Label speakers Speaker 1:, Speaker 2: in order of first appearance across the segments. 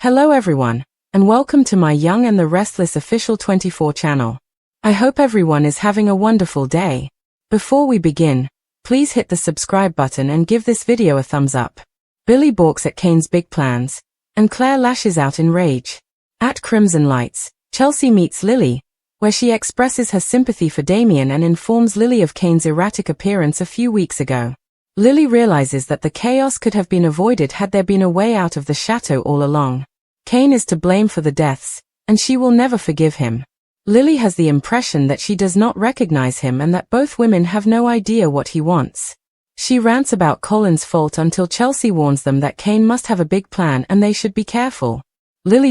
Speaker 1: Hello everyone, and welcome to my Young and the Restless official 24 channel. I hope everyone is having a wonderful day. Before we begin, please hit the subscribe button and give this video a thumbs up. Billy balks at Kane's big plans, and Claire lashes out in rage. At Crimson Lights, Chelsea meets Lily, where she expresses her sympathy for Damien and informs Lily of Kane's erratic appearance a few weeks ago. Lily realizes that the chaos could have been avoided had there been a way out of the chateau all along. Kane is to blame for the deaths, and she will never forgive him. Lily has the impression that she does not recognize him and that both women have no idea what he wants. She rants about Colin's fault until Chelsea warns them that Kane must have a big plan and they should be careful.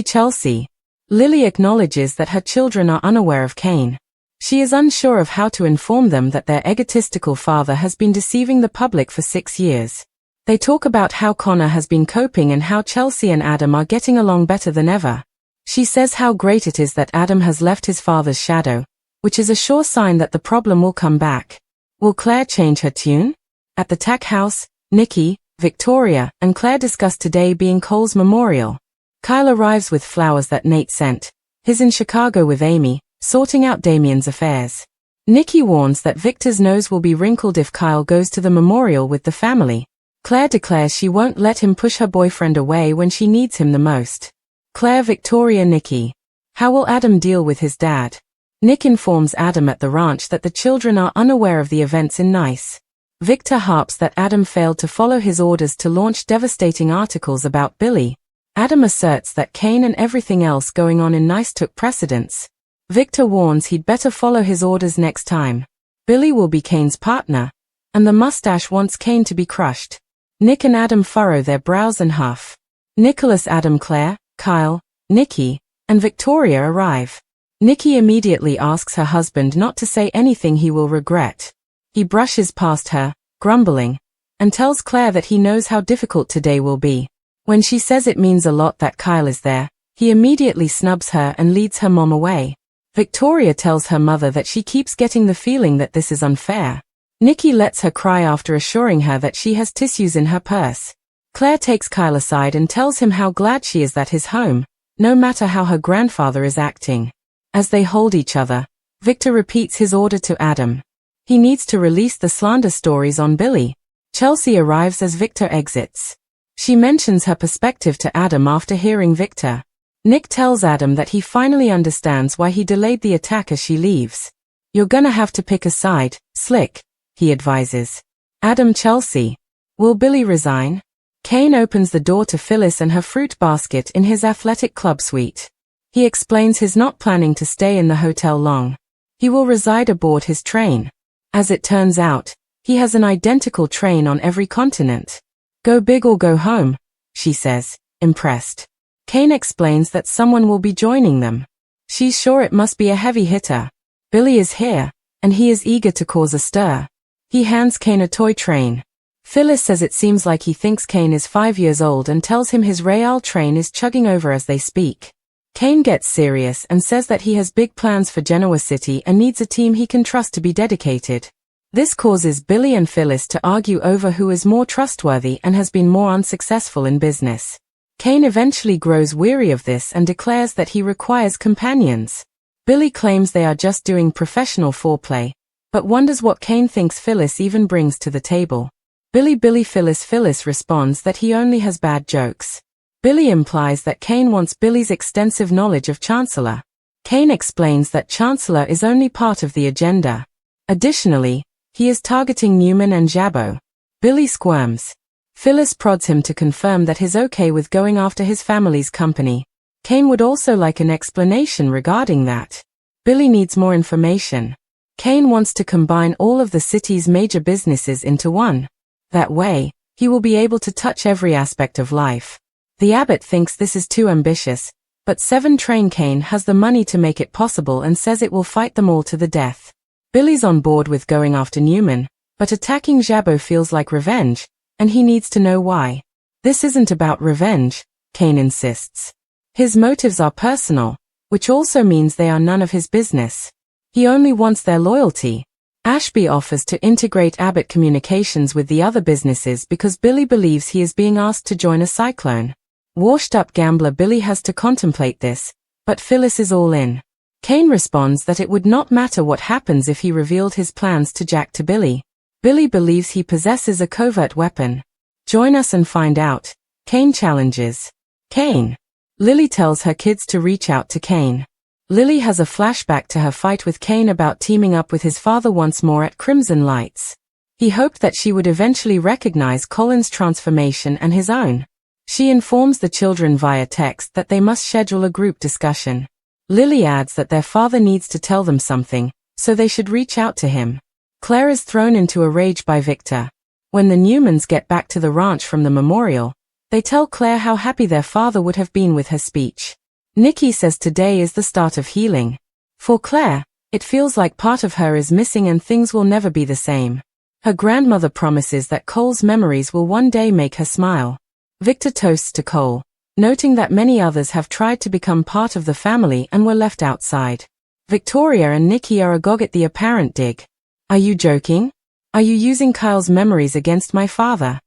Speaker 1: Chelsea. Lily acknowledges that her children are unaware of Kane. She is unsure of how to inform them that their egotistical father has been deceiving the public for 6 years. They talk about how Connor has been coping and how Chelsea and Adam are getting along better than ever. She says how great it is that Adam has left his father's shadow, which is a sure sign that the problem will come back. Will Claire change her tune? At the Tack House, Nikki, Victoria, and Claire discuss today being Cole's memorial. Kyle arrives with flowers that Nate sent. He's in Chicago with Amy, sorting out Damien's affairs. Nikki warns that Victor's nose will be wrinkled if Kyle goes to the memorial with the family. Claire declares she won't let him push her boyfriend away when she needs him the most. Claire, Victoria, Nikki. How will Adam deal with his dad? Nick informs Adam at the ranch that the children are unaware of the events in Nice. Victor harps that Adam failed to follow his orders to launch devastating articles about Billy. Adam asserts that Kane and everything else going on in Nice took precedence. Victor warns he'd better follow his orders next time. Billy will be Kane's partner, and the mustache wants Kane to be crushed. Nick and Adam furrow their brows and huff. Nicholas, Adam, Claire, Kyle, Nikki, and Victoria arrive. Nikki immediately asks her husband not to say anything he will regret. He brushes past her, grumbling, and tells Claire that he knows how difficult today will be. When she says it means a lot that Kyle is there, he immediately snubs her and leads her mom away. Victoria tells her mother that she keeps getting the feeling that this is unfair. Nikki lets her cry after assuring her that she has tissues in her purse. Claire takes Kyle aside and tells him how glad she is that he's home, no matter how her grandfather is acting. As they hold each other, Victor repeats his order to Adam. He needs to release the slander stories on Billy. Chelsea arrives as Victor exits. She mentions her perspective to Adam after hearing Victor. Nick tells Adam that he finally understands why he delayed the attack as she leaves. You're gonna have to pick a side, Slick, he advises. Adam, Chelsea. Will Billy resign? Kane opens the door to Phyllis and her fruit basket in his athletic club suite. He explains he's not planning to stay in the hotel long. He will reside aboard his train. As it turns out, he has an identical train on every continent. Go big or go home, she says, impressed. Kane explains that someone will be joining them. She's sure it must be a heavy hitter. Billy is here, and he is eager to cause a stir. He hands Kane a toy train. Phyllis says it seems like he thinks Kane is 5 years old and tells him his Real train is chugging over as they speak. Kane gets serious and says that he has big plans for Genoa City and needs a team he can trust to be dedicated. This causes Billy and Phyllis to argue over who is more trustworthy and has been more unsuccessful in business. Kane eventually grows weary of this and declares that he requires companions. Billy claims they are just doing professional foreplay, but wonders what Kane thinks Phyllis even brings to the table. Billy Phyllis responds that he only has bad jokes. Billy implies that Kane wants Billy's extensive knowledge of Chancellor. Kane explains that Chancellor is only part of the agenda. Additionally, he is targeting Newman and Jabot. Billy squirms. Phyllis prods him to confirm that he's okay with going after his family's company. Kane would also like an explanation regarding that. Billy needs more information. Kane wants to combine all of the city's major businesses into one. That way, he will be able to touch every aspect of life. The abbot thinks this is too ambitious, but 7 Train Kane has the money to make it possible and says it will fight them all to the death. Billy's on board with going after Newman, but attacking Jabot feels like revenge, and he needs to know why. This isn't about revenge, Kane insists. His motives are personal, which also means they are none of his business. He only wants their loyalty. Ashby offers to integrate Abbott Communications with the other businesses because Billy believes he is being asked to join a cyclone. Washed-up gambler Billy has to contemplate this, but Phyllis is all in. Kane responds that it would not matter what happens if he revealed his plans to Jack to Billy. Billy believes he possesses a covert weapon. Join us and find out. Kane challenges. Kane. Lily tells her kids to reach out to Kane. Lily has a flashback to her fight with Kane about teaming up with his father once more at Crimson Lights. He hoped that she would eventually recognize Colin's transformation and his own. She informs the children via text that they must schedule a group discussion. Lily adds that their father needs to tell them something, so they should reach out to him. Claire is thrown into a rage by Victor. When the Newmans get back to the ranch from the memorial, they tell Claire how happy their father would have been with her speech. Nikki says today is the start of healing. For Claire, it feels like part of her is missing and things will never be the same. Her grandmother promises that Cole's memories will one day make her smile. Victor toasts to Cole, noting that many others have tried to become part of the family and were left outside. Victoria and Nikki are agog at the apparent dig. Are you joking? Are you using Kyle's memories against my father?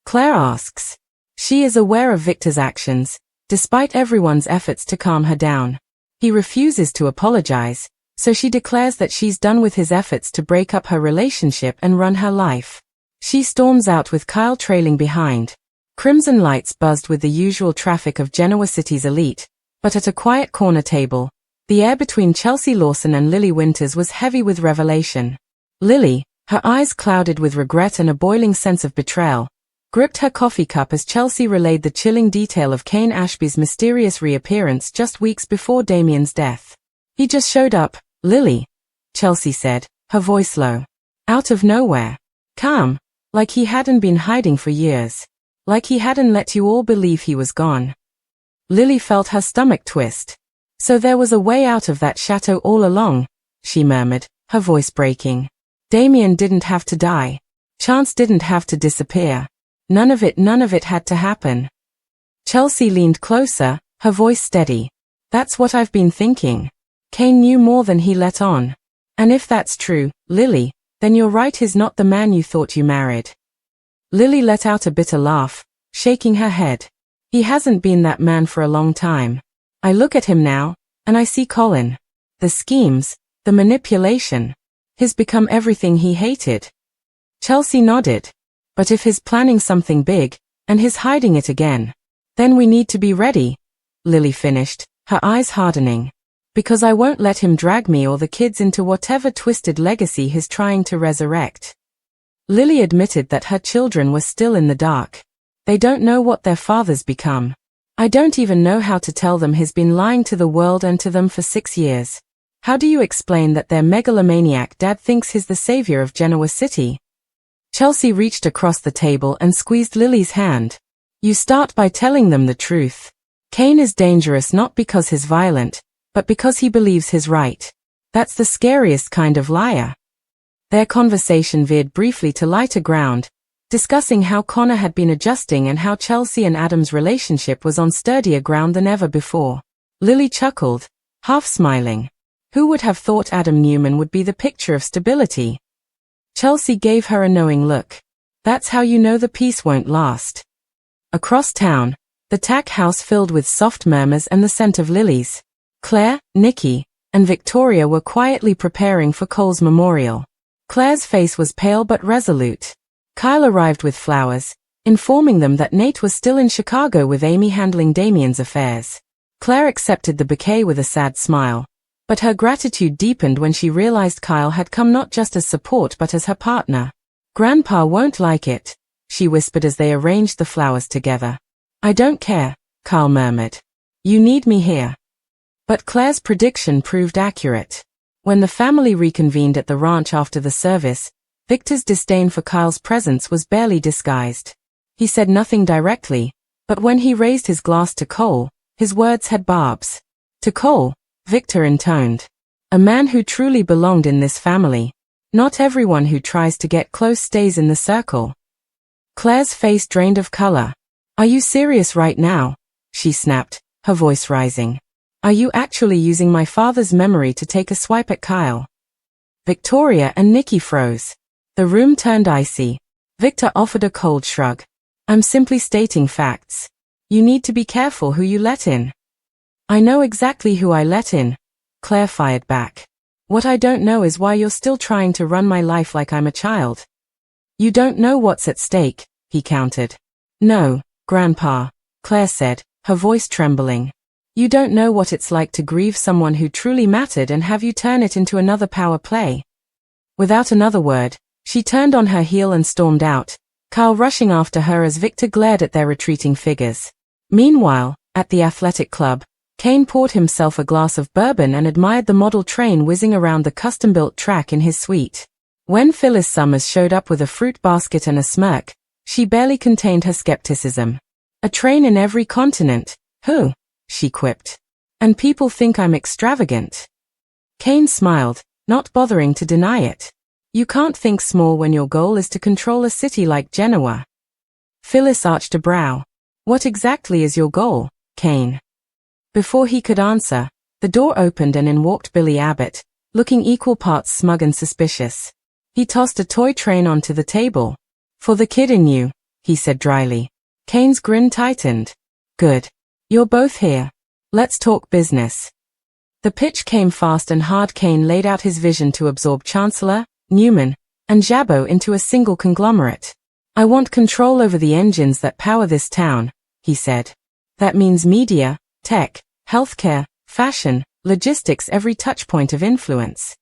Speaker 1: Claire asks. She is aware of Victor's actions, despite everyone's efforts to calm her down. He refuses to apologize, so she declares that she's done with his efforts to break up her relationship and run her life. She storms out with Kyle trailing behind. Crimson Lights buzzed with the usual traffic of Genoa City's elite, but at a quiet corner table, the air between Chelsea Lawson and Lily Winters was heavy with revelation. Lily, her eyes clouded with regret and a boiling sense of betrayal, gripped her coffee cup as Chelsea relayed the chilling detail of Kane Ashby's mysterious reappearance just weeks before Damien's death. He just showed up, Lily, Chelsea said, her voice low. Out of nowhere. Calm, like he hadn't been hiding for years. Like he hadn't let you all believe he was gone. Lily felt her stomach twist. So there was a way out of that chateau all along, she murmured, her voice breaking. Damien didn't have to die. Chance didn't have to disappear. None of it had to happen. Chelsea leaned closer, her voice steady. That's what I've been thinking. Kane knew more than he let on. And if that's true, Lily, then you're right, he's not the man you thought you married. Lily let out a bitter laugh, shaking her head. He hasn't been that man for a long time. I look at him now, and I see Colin. The schemes, the manipulation. He's become everything he hated. Chelsea nodded. But if he's planning something big, and he's hiding it again, then we need to be ready, Lily finished, her eyes hardening. Because I won't let him drag me or the kids into whatever twisted legacy he's trying to resurrect. Lily admitted that her children were still in the dark. They don't know what their father's become. I don't even know how to tell them he's been lying to the world and to them for 6 years. How do you explain that their megalomaniac dad thinks he's the savior of Genoa City? Chelsea reached across the table and squeezed Lily's hand. You start by telling them the truth. Kane is dangerous not because he's violent, but because he believes he's right. That's the scariest kind of liar. Their conversation veered briefly to lighter ground, discussing how Connor had been adjusting and how Chelsea and Adam's relationship was on sturdier ground than ever before. Lily chuckled, half smiling. Who would have thought Adam Newman would be the picture of stability? Chelsea gave her a knowing look. That's how you know the peace won't last. Across town, the tack house filled with soft murmurs and the scent of lilies. Claire, Nikki, and Victoria were quietly preparing for Cole's memorial. Claire's face was pale but resolute. Kyle arrived with flowers, informing them that Nate was still in Chicago with Amy handling Damien's affairs. Claire accepted the bouquet with a sad smile, but her gratitude deepened when she realized Kyle had come not just as support but as her partner. Grandpa won't like it, she whispered as they arranged the flowers together. I don't care, Kyle murmured. You need me here. But Claire's prediction proved accurate. When the family reconvened at the ranch after the service, Victor's disdain for Kyle's presence was barely disguised. He said nothing directly, but when he raised his glass to Cole, his words had barbs. To Cole, Victor intoned. A man who truly belonged in this family. Not everyone who tries to get close stays in the circle. Claire's face drained of color. Are you serious right now? She snapped, her voice rising. Are you actually using my father's memory to take a swipe at Kyle? Victoria and Nikki froze. The room turned icy. Victor offered a cold shrug. I'm simply stating facts. You need to be careful who you let in. I know exactly who I let in, Claire fired back. What I don't know is why you're still trying to run my life like I'm a child. You don't know what's at stake, he countered. No, Grandpa, Claire said, her voice trembling. You don't know what it's like to grieve someone who truly mattered and have you turn it into another power play. Without another word, she turned on her heel and stormed out, Carl rushing after her as Victor glared at their retreating figures. Meanwhile, at the athletic club, Kane poured himself a glass of bourbon and admired the model train whizzing around the custom-built track in his suite. When Phyllis Summers showed up with a fruit basket and a smirk, she barely contained her skepticism. A train in every continent, who? She quipped. And people think I'm extravagant. Kane smiled, not bothering to deny it. You can't think small when your goal is to control a city like Genoa. Phyllis arched a brow. What exactly is your goal, Kane? Before he could answer, the door opened and in walked Billy Abbott, looking equal parts smug and suspicious. He tossed a toy train onto the table. For the kid in you, he said dryly. Kane's grin tightened. Good. You're both here. Let's talk business. The pitch came fast and hard. Kane laid out his vision to absorb Chancellor, Newman, and Jabot into a single conglomerate. I want control over the engines that power this town, he said. That means media, tech, healthcare, fashion, logistics, every touchpoint of influence.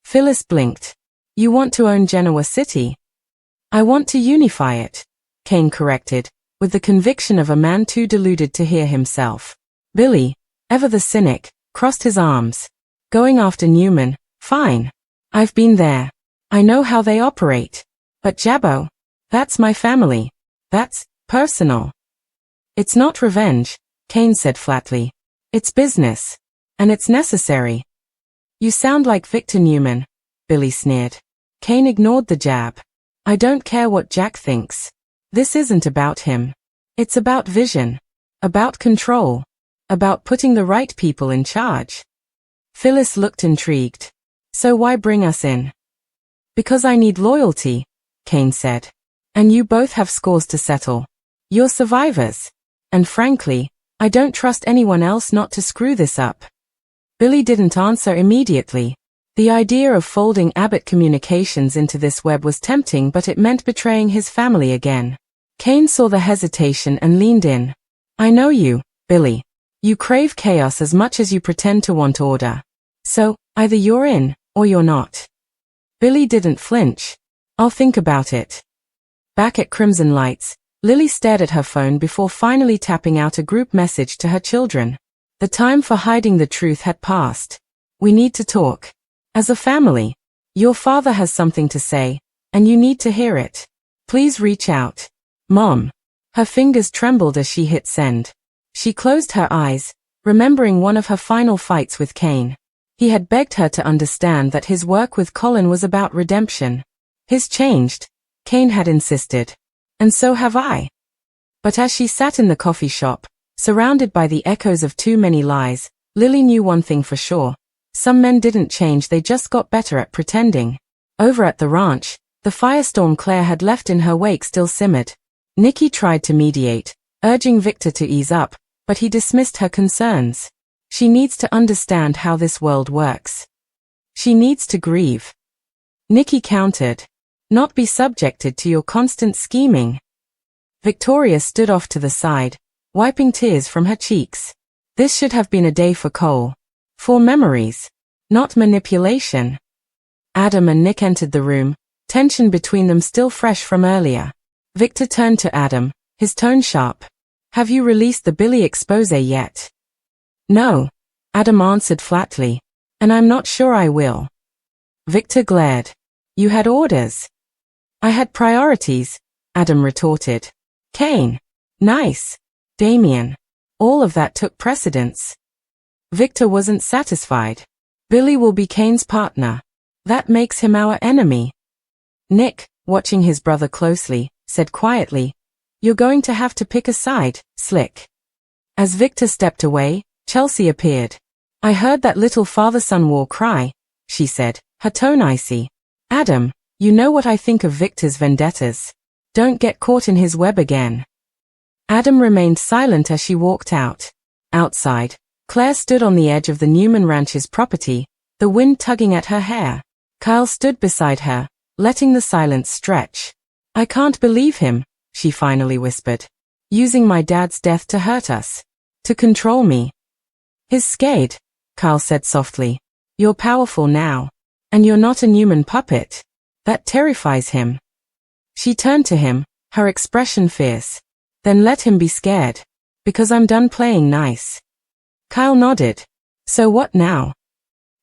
Speaker 1: Phyllis blinked. You want to own Genoa City? I want to unify it, Kane corrected, with the conviction of a man too deluded to hear himself. Billy, ever the cynic, crossed his arms. Going after Newman, fine. I've been there. I know how they operate. But Jabot, that's my family. That's personal. It's not revenge, Kane said flatly. It's business. And it's necessary. You sound like Victor Newman, Billy sneered. Kane ignored the jab. I don't care what Jack thinks. This isn't about him. It's about vision. About control. About putting the right people in charge. Phyllis looked intrigued. So why bring us in? Because I need loyalty, Kane said. And you both have scores to settle. You're survivors. And frankly, I don't trust anyone else not to screw this up. Billy didn't answer immediately. The idea of folding Abbott Communications into this web was tempting, but it meant betraying his family again. Kane saw the hesitation and leaned in. I know you, Billy. You crave chaos as much as you pretend to want order. So, either you're in, or you're not. Billy didn't flinch. I'll think about it. Back at Crimson Lights, Lily stared at her phone before finally tapping out a group message to her children. The time for hiding the truth had passed. We need to talk. As a family. Your father has something to say, and you need to hear it. Please reach out. Mom. Her fingers trembled as she hit send. She closed her eyes, remembering one of her final fights with Kane. He had begged her to understand that his work with Colin was about redemption. His changed, Kane had insisted. And so have I. But as she sat in the coffee shop, surrounded by the echoes of too many lies, Lily knew one thing for sure. Some men didn't change, they just got better at pretending. Over at the ranch, the firestorm Claire had left in her wake still simmered. Nikki tried to mediate, urging Victor to ease up, but he dismissed her concerns. She needs to understand how this world works. She needs to grieve. Nikki countered. Not be subjected to your constant scheming. Victoria stood off to the side, wiping tears from her cheeks. This should have been a day for Cole. For memories. Not manipulation. Adam and Nick entered the room, tension between them still fresh from earlier. Victor turned to Adam, his tone sharp. Have you released the Billy expose yet? No, Adam answered flatly. And I'm not sure I will. Victor glared. You had orders. I had priorities, Adam retorted. Kane. Nice. Damien. All of that took precedence. Victor wasn't satisfied. Billy will be Kane's partner. That makes him our enemy. Nick, watching his brother closely, said quietly, You're going to have to pick a side, Slick. As Victor stepped away, Chelsea appeared. I heard that little father-son war cry, she said, her tone icy. Adam, you know what I think of Victor's vendettas. Don't get caught in his web again. Adam remained silent as she walked out. Outside, Claire stood on the edge of the Newman ranch's property, the wind tugging at her hair. Kyle stood beside her, letting the silence stretch. "I can't believe him," she finally whispered. "Using my dad's death to hurt us. To control me." "He's scared," Kyle said softly. "You're powerful now. And you're not a Newman puppet. That terrifies him." She turned to him, her expression fierce. "Then let him be scared. Because I'm done playing nice." Kyle nodded. "So what now?"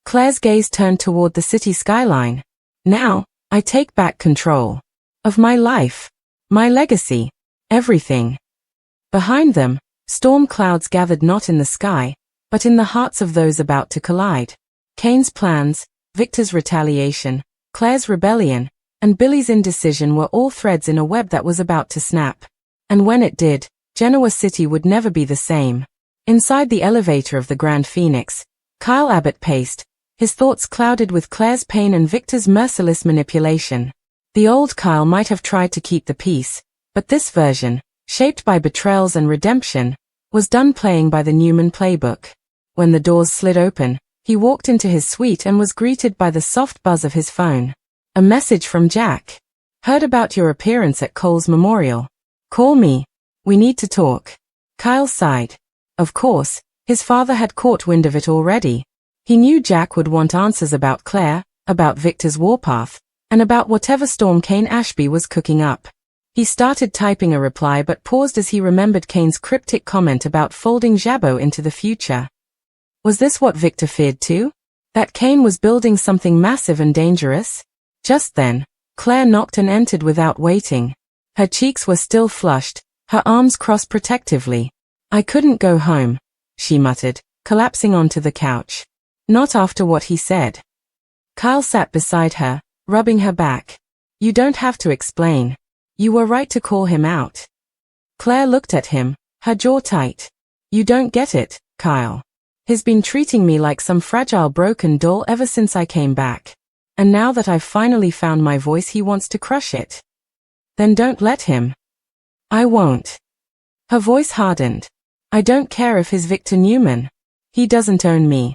Speaker 1: Claire's gaze turned toward the city skyline. "Now, I take back control. Of my life. My legacy. Everything." Behind them, storm clouds gathered not in the sky, but in the hearts of those about to collide. Kane's plans, Victor's retaliation, Claire's rebellion, and Billy's indecision were all threads in a web that was about to snap. And when it did, Genoa City would never be the same. Inside the elevator of the Grand Phoenix, Kyle Abbott paced, his thoughts clouded with Claire's pain and Victor's merciless manipulation. The old Kyle might have tried to keep the peace, but this version, shaped by betrayals and redemption, was done playing by the Newman playbook. When the doors slid open, he walked into his suite and was greeted by the soft buzz of his phone. A message from Jack. "Heard about your appearance at Cole's memorial. Call me. We need to talk." Kyle sighed. Of course, his father had caught wind of it already. He knew Jack would want answers about Claire, about Victor's warpath, and about whatever storm Kane Ashby was cooking up. He started typing a reply but paused as he remembered Kane's cryptic comment about folding Jabot into the future. Was this what Victor feared too? That Kane was building something massive and dangerous? Just then, Claire knocked and entered without waiting. Her cheeks were still flushed, her arms crossed protectively. "I couldn't go home," she muttered, collapsing onto the couch. "Not after what he said." Kyle sat beside her, rubbing her back. "You don't have to explain. You were right to call him out." Claire looked at him, her jaw tight. "You don't get it, Kyle. He's been treating me like some fragile broken doll ever since I came back. And now that I've finally found my voice he wants to crush it." "Then don't let him." "I won't." Her voice hardened. "I don't care if he's Victor Newman. He doesn't own me."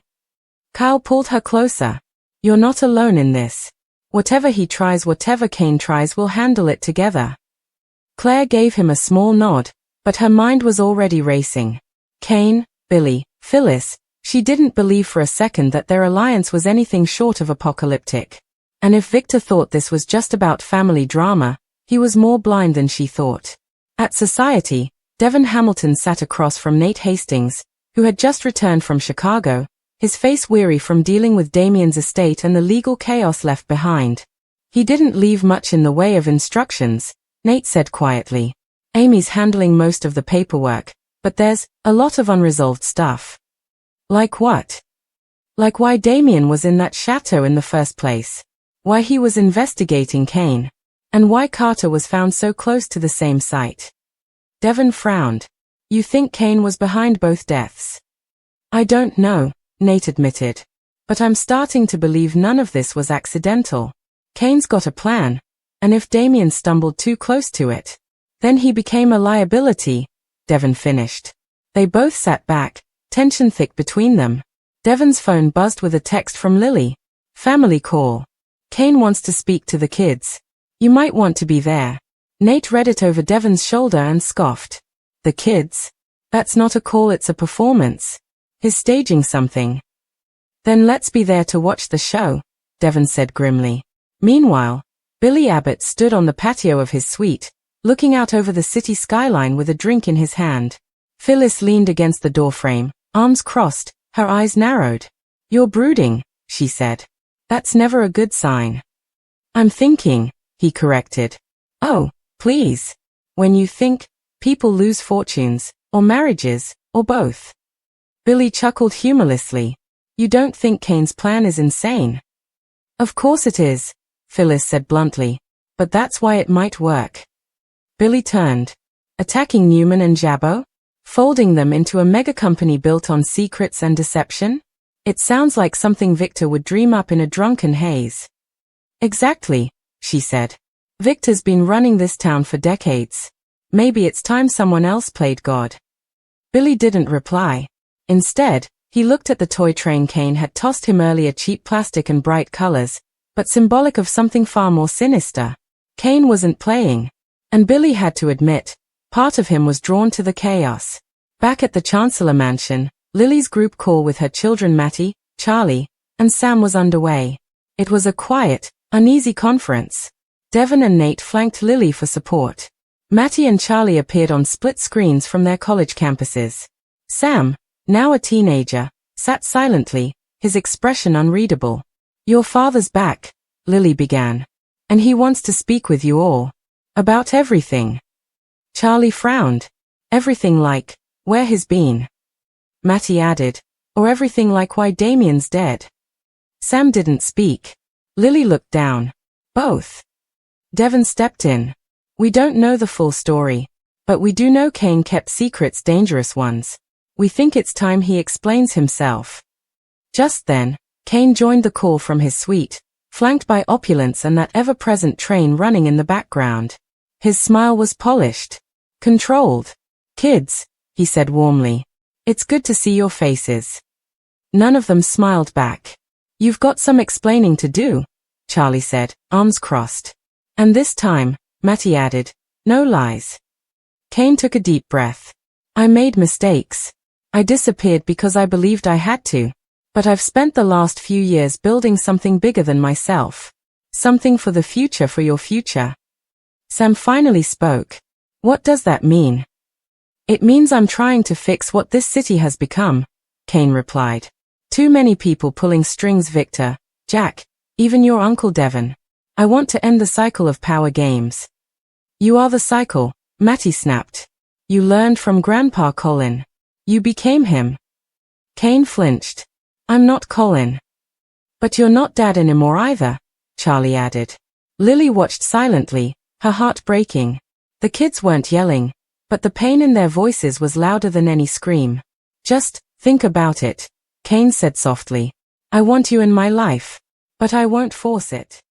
Speaker 1: Kyle pulled her closer. "You're not alone in this. Whatever he tries, whatever Kane tries, we'll handle it together." Claire gave him a small nod, but her mind was already racing. Kane, Billy, Phyllis. She didn't believe for a second that their alliance was anything short of apocalyptic. And if Victor thought this was just about family drama, he was more blind than she thought. At Society, Devon Hamilton sat across from Nate Hastings, who had just returned from Chicago, his face weary from dealing with Damien's estate and the legal chaos left behind. "He didn't leave much in the way of instructions," Nate said quietly. "Amy's handling most of the paperwork, but there's a lot of unresolved stuff." "Like what?" "Like why Damien was in that chateau in the first place. Why he was investigating Kane. And why Carter was found so close to the same site." Devon frowned. "You think Kane was behind both deaths?" "I don't know," Nate admitted. "But I'm starting to believe none of this was accidental. Kane's got a plan, and if Damien stumbled too close to it, then he became a liability," Devon finished. They both sat back, tension thick between them. Devon's phone buzzed with a text from Lily. "Family call. Kane wants to speak to the kids. You might want to be there." Nate read it over Devon's shoulder and scoffed. "The kids? That's not a call, it's a performance. He's staging something." "Then let's be there to watch the show," Devon said grimly. Meanwhile, Billy Abbott stood on the patio of his suite, looking out over the city skyline with a drink in his hand. Phyllis leaned against the doorframe, arms crossed, her eyes narrowed. "You're brooding," she said. "That's never a good sign." "I'm thinking," he corrected. "Oh, please. When you think, people lose fortunes, or marriages, or both." Billy chuckled humorlessly. "You don't think Kane's plan is insane?" "Of course it is," Phyllis said bluntly. "But that's why it might work." Billy turned. "Attacking Newman and Jabot? Folding them into a mega company built on secrets and deception? It sounds like something Victor would dream up in a drunken haze." "Exactly," she said. "Victor's been running this town for decades. Maybe it's time someone else played God. Billy didn't reply. Instead, he looked at the toy train Cain had tossed him earlier, cheap plastic and bright colors, but symbolic of something far more sinister. Cain wasn't playing. And Billy had to admit, part of him was drawn to the chaos. Back at the Chancellor Mansion, Lily's group call with her children Matty, Charlie, and Sam was underway. It was a quiet, uneasy conference. Devon and Nate flanked Lily for support. Matty and Charlie appeared on split screens from their college campuses. Sam, now a teenager, sat silently, his expression unreadable. "Your father's back," Lily began. "And he wants to speak with you all. About everything." Charlie frowned. "Everything like, where he's been." Matty added, "Or everything like why Damien's dead." Sam didn't speak. Lily looked down. "Both." Devon stepped in. "We don't know the full story, but we do know Cain kept secrets, dangerous ones. We think it's time he explains himself." Just then, Cain joined the call from his suite, flanked by opulence and that ever-present train running in the background. His smile was polished, controlled. "Kids," he said warmly, "it's good to see your faces." None of them smiled back. "You've got some explaining to do," Charlie said, arms crossed. "And this time," Matty added, "no lies." Cain took a deep breath. "I made mistakes. I disappeared because I believed I had to. But I've spent the last few years building something bigger than myself. Something for the future, for your future." Sam finally spoke. "What does that mean?" "It means I'm trying to fix what this city has become," Cain replied. "Too many people pulling strings, Victor, Jack, even your Uncle Devon. I want to end the cycle of power games." "You are the cycle," Matty snapped. "You learned from Grandpa Colin. You became him." Cain flinched. "I'm not Colin." "But you're not Dad anymore either," Charlie added. Lily watched silently, her heart breaking. The kids weren't yelling, but the pain in their voices was louder than any scream. "Just think about it," Cain said softly. "I want you in my life, but I won't force it."